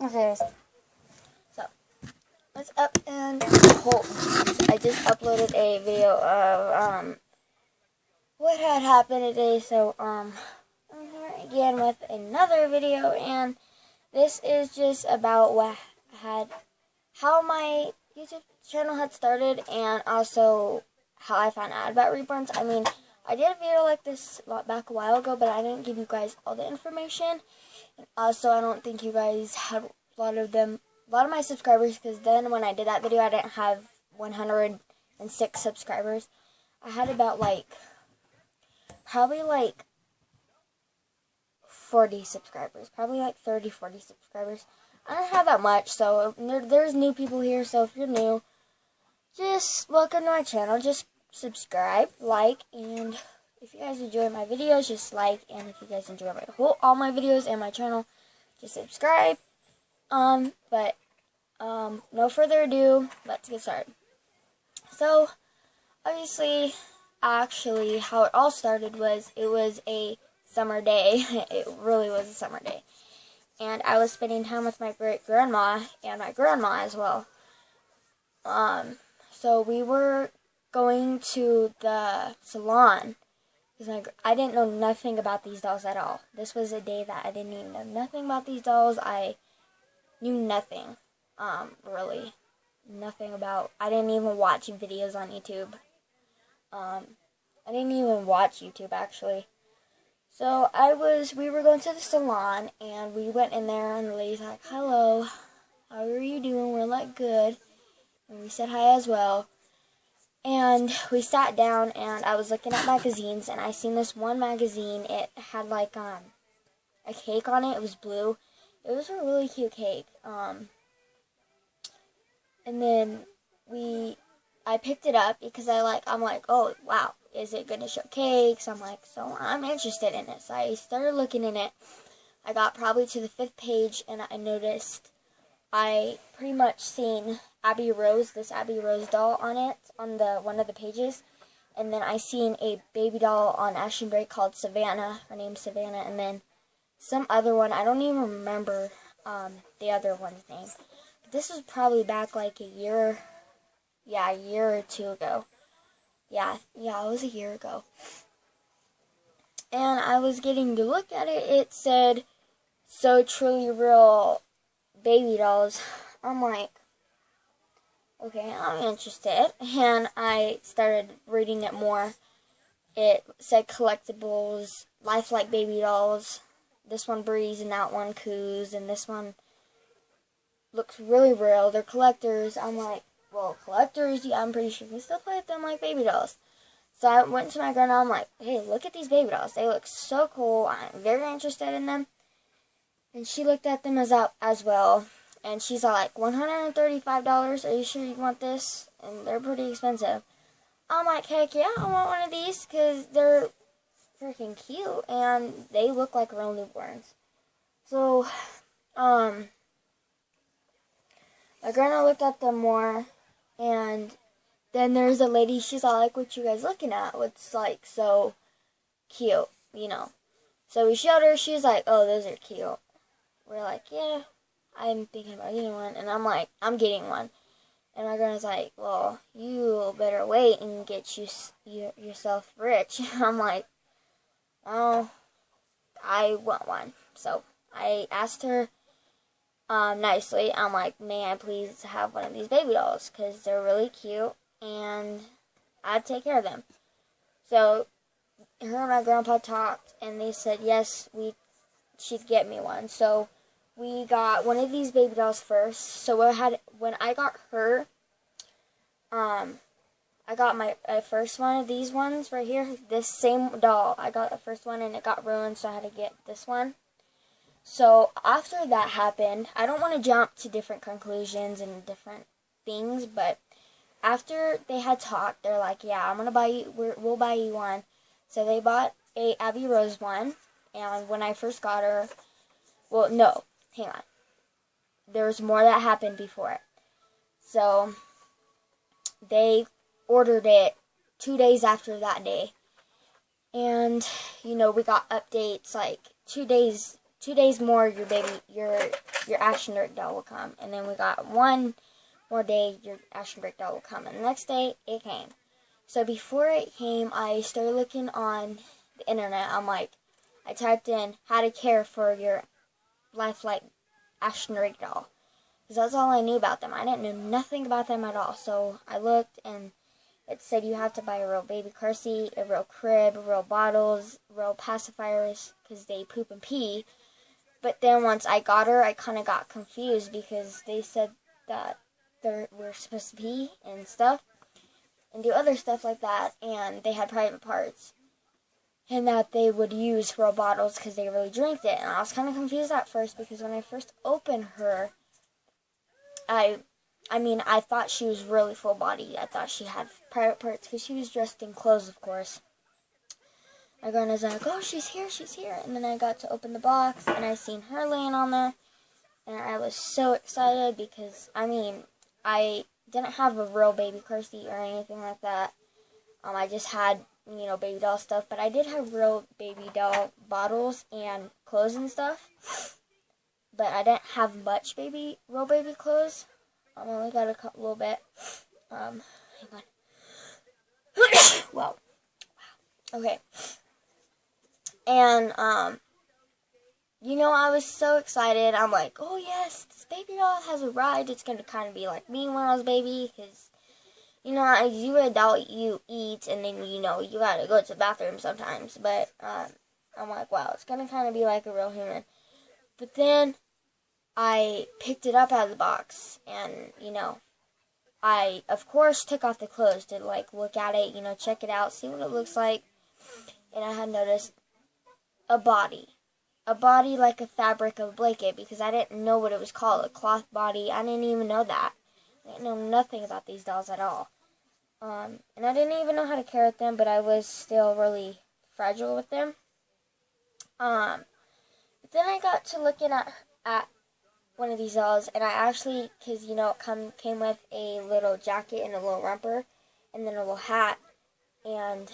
Okay. So, what's up? And I just uploaded a video of what had happened today. So I'm here again with another video, and this is just about how my YouTube channel had started, and also how I found out about reborns. I mean, I did a video like this back a while ago, but I didn't give you guys all the information. And also, I don't think you guys had a lot of my subscribers, because then when I did that video, I didn't have 106 subscribers. I had about probably 40 subscribers, probably 30, 40 subscribers. I don't have that much, so there's new people here, so if you're new, just welcome to my channel. Just subscribe, like, and if you guys enjoy my videos, just like, and if you guys enjoy all my videos and my channel, just subscribe. But no further ado, let's get started. So, obviously, actually, how it all started was, it was a summer day. It really was a summer day. And I was spending time with my great-grandma and my grandma as well. So we were going to the salon, because I didn't know nothing about these dolls at all. This was a day that I didn't even know nothing about these dolls. I knew nothing, really. Nothing about, I didn't even watch videos on YouTube. I didn't even watch YouTube, actually. So we were going to the salon, and we went in there, and the lady's like, "Hello, how are you doing?" We're like, "Good." And we said hi as well. And we sat down, and I was looking at magazines, and I seen this one magazine. It had a cake on it. It was blue. It was a really cute cake. And then I picked it up because I'm like, oh wow, is it gonna show cakes? I'm interested in it. So I started looking in it. I got probably to the 5th page, and I noticed I pretty much seen this Abby Rose doll on it, on one of the pages. And then I seen a baby doll on Action Break called Savannah. Her name's Savannah. And then some other one, I don't even remember the other one's name. But this was probably back a year or two ago. Yeah, it was a year ago. And I was getting to look at it. It said, "So Truly Real Baby Dolls." I'm like, okay, I'm interested. And I started reading it more. It said collectibles, lifelike baby dolls. This one breathes and that one coos, and this one looks really real. They're collectors. I'm like, well, collectors, yeah, I'm pretty sure you can still play with them like baby dolls. So I went to my grandma. I'm like, hey, look at these baby dolls. They look so cool. I'm very interested in them. And she looked at them as well. And she's like, $135. Are you sure you want this? And they're pretty expensive. I'm like, heck yeah, I want one of these, because they're freaking cute. And they look like real newborns. So, my grandma looked at them more. And then there's a lady, she's all like, "What you guys looking at? What's so cute, So we showed her, she's like, "Oh, those are cute." We're like, "Yeah, I'm thinking about getting one." And I'm like, "I'm getting one." And my grandma's like, "Well, you better wait and get yourself rich." I'm like, "Oh, I want one." So I asked her nicely. I'm like, "May I please have one of these baby dolls? Because they're really cute, and I'd take care of them." So her and my grandpa talked, and they said yes, she'd get me one. So we got one of these baby dolls first. So when I got her, I got my first one of these ones right here. This same doll, I got the first one, and it got ruined, so I had to get this one. So after that happened, I don't want to jump to different conclusions and different things, but after they had talked, they're like, "Yeah, we'll buy you one." So they bought a Abby Rose one, and when I first got her, well, no, hang on. There was more that happened before it. So they ordered it 2 days after that day, and we got updates 2 2 days more, your Ashton Rick doll will come. And then we got 1 more day, your Ashton Rick doll will come. And the next day, it came. So before it came, I started looking on the internet. I typed in how to care for your lifelike Ashton Rick doll. Because that's all I knew about them. I didn't know nothing about them at all. So I looked, and it said you have to buy a real baby car seat, a real crib, real bottles, real pacifiers, because they poop and pee. But then once I got her, I kind of got confused because they said that we're supposed to pee and stuff and do other stuff like that, and they had private parts. And that they would use real bottles because they really drank it. And I was kind of confused at first because when I first opened her, I thought she was really full body. I thought she had private parts because she was dressed in clothes, of course. My grandma's like, oh, she's here. And then I got to open the box, and I seen her laying on there. And I was so excited because, I didn't have a real baby car seat or anything like that. I just had, baby doll stuff. But I did have real baby doll bottles and clothes and stuff. But I didn't have much real baby clothes. I only got a little bit. Hang on. Wow. Okay. And, I was so excited. I'm like, oh yes, this baby doll has arrived. It's going to kind of be like me when I was a baby. Because, as you an adult, you eat. And then, you got to go to the bathroom sometimes. But, I'm like, wow, it's going to kind of be like a real human. But then I picked it up out of the box, and, I, of course, took off the clothes to, look at it, check it out, see what it looks like, and I had noticed a body like a fabric of a blanket, because I didn't know what it was called, a cloth body. I didn't even know that. I didn't know nothing about these dolls at all, and I didn't even know how to care with them, but I was still really fragile with them. But then I got to looking at one of these dolls, and I actually, because, it came with a little jacket and a little romper, and then a little hat, and,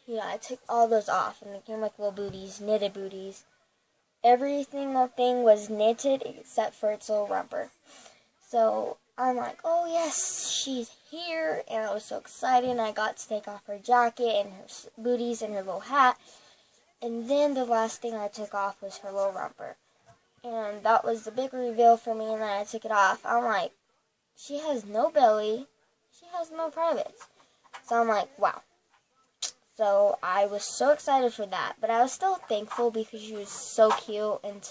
I took all those off, and it came with little booties, knitted booties. Every single thing was knitted except for its little romper. So, I'm like, oh yes, she's here, and I was so excited, and I got to take off her jacket, and her booties, and her little hat, and then the last thing I took off was her little romper. And that was the big reveal for me, and then I took it off. I'm like, she has no belly. She has no privates. So I'm like, wow. So I was so excited for that. But I was still thankful because she was so cute and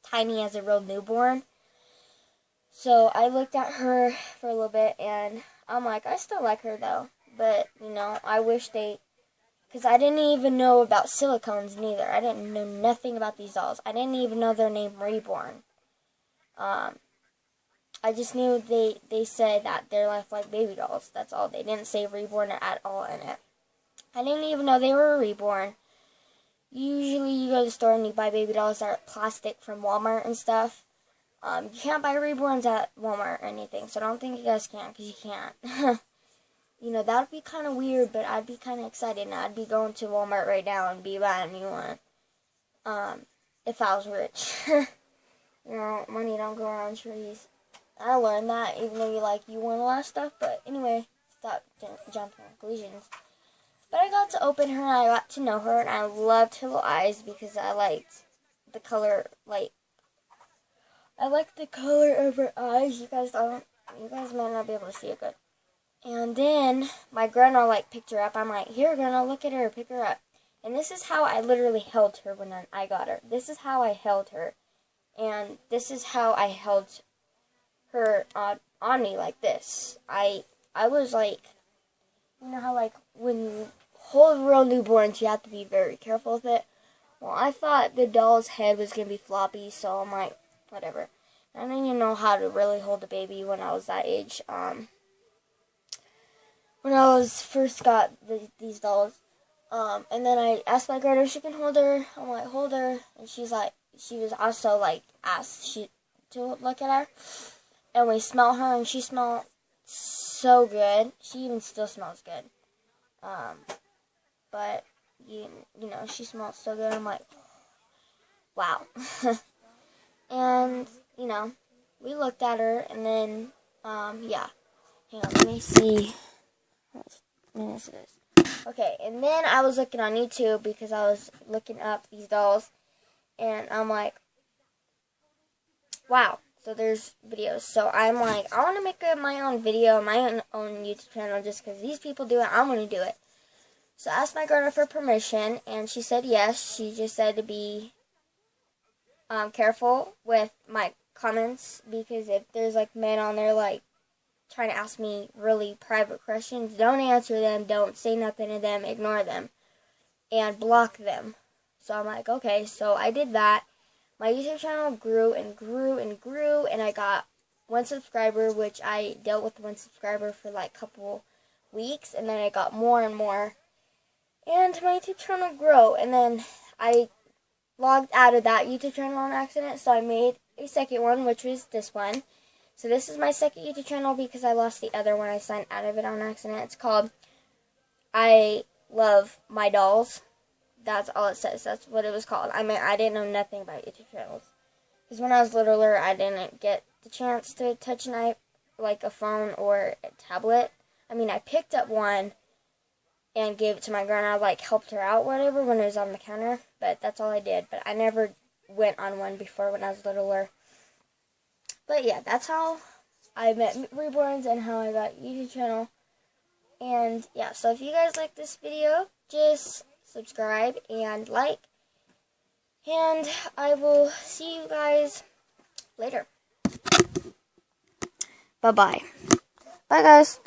tiny as a real newborn. So I looked at her for a little bit, and I'm like, I still like her though. But, I wish because I didn't even know about silicones neither. I didn't know nothing about these dolls. I didn't even know their name, Reborn. I just knew they said that they're lifelike baby dolls. That's all. They didn't say Reborn at all in it. I didn't even know they were reborn. Usually you go to the store and you buy baby dolls that are plastic from Walmart and stuff. You can't buy reborns at Walmart or anything, so I don't think you guys can, because you can't. That would be kind of weird, but I'd be kind of excited, and I'd be going to Walmart right now and be buying a new one. If I was rich. Money don't go around trees. I learned that, even though you want a lot of stuff, but anyway, stop jumping to conclusions. But I got to open her, and I got to know her, and I loved her little eyes, because I liked the color, I liked the color of her eyes. You guys might not be able to see it good. And then my grandma picked her up. I'm like, here, grandma, look at her, pick her up. And this is how I literally held her when I got her. This is how I held her. And this is how I held her on me like this. I was like, how when you hold real newborns, you have to be very careful with it. Well, I thought the doll's head was going to be floppy, so I'm like, whatever. I didn't even know how to really hold a baby when I was that age. When I first got these dolls. And then I asked my grandma if she can hold her. I'm like, hold her. And she was also asked to look at her. And we smelled her, and she smelled so good. She even still smells good. But, she smells so good. I'm like, wow. And, you know, we looked at her, and then, yeah. Hang on, let me see. What minutes it is. Okay, and then I was looking on YouTube because I was looking up these dolls, and I'm like, wow. So there's videos. So I'm like, I want to make my own video, my own YouTube channel, just because these people do it, I want to do it. So I asked my girlfriend for permission, and she said yes. She just said to be careful with my comments, because if there's like men on there like trying to ask me really private questions, don't answer them, don't say nothing to them, ignore them, and block them. So I'm like, okay, so I did that. My YouTube channel grew and grew and grew, and I got 1 subscriber, which I dealt with 1 subscriber for like a couple weeks, and then I got more and more, and my YouTube channel grew, and then I logged out of that YouTube channel on accident, so I made a second one, which was this one. So this is my second YouTube channel because I lost the other one. I signed out of it on accident. It's called I Love My Dolls. That's all it says. That's what it was called. I mean, I didn't know nothing about YouTube channels, because when I was littler, I didn't get the chance to touch like a phone or a tablet. I mean, I picked up one and gave it to my girl, and I like helped her out, whatever, when it was on the counter. But that's all I did. But I never went on one before when I was littler. But yeah, that's how I met Reborns and how I got YouTube channel. And yeah, so if you guys like this video, just subscribe and like. And I will see you guys later. Bye-bye. Bye, guys.